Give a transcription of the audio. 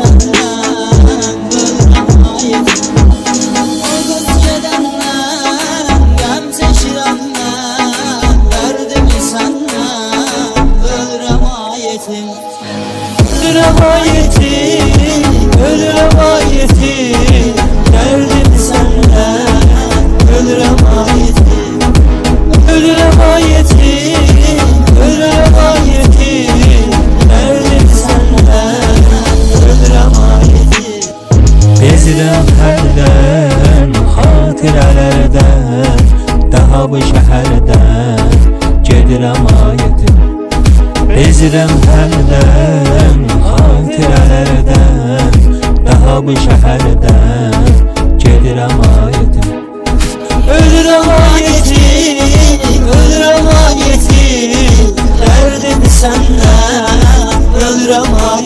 senden ölürüm ayetim. O gözyadandan gamze şirandan derdimi senden ölürüm ayetim. Ölürüm ayetim, ölürüm ayetim, derdimi senden ölürüm ayetim. Ölürüm ayetim, ölürüm ayetim, derdimi senden ölürüm ayetim. Bezirəm hərdən, xatirələrdən, daha bu şəhərdən gedirəm ayetim. Bezirəm hərdən, xatirələrdən, daha bu şəhərdən gedirəm ayetim. Ölürüm ayetim, ölürüm ayetim, derdimi senden ölürüm ayetim.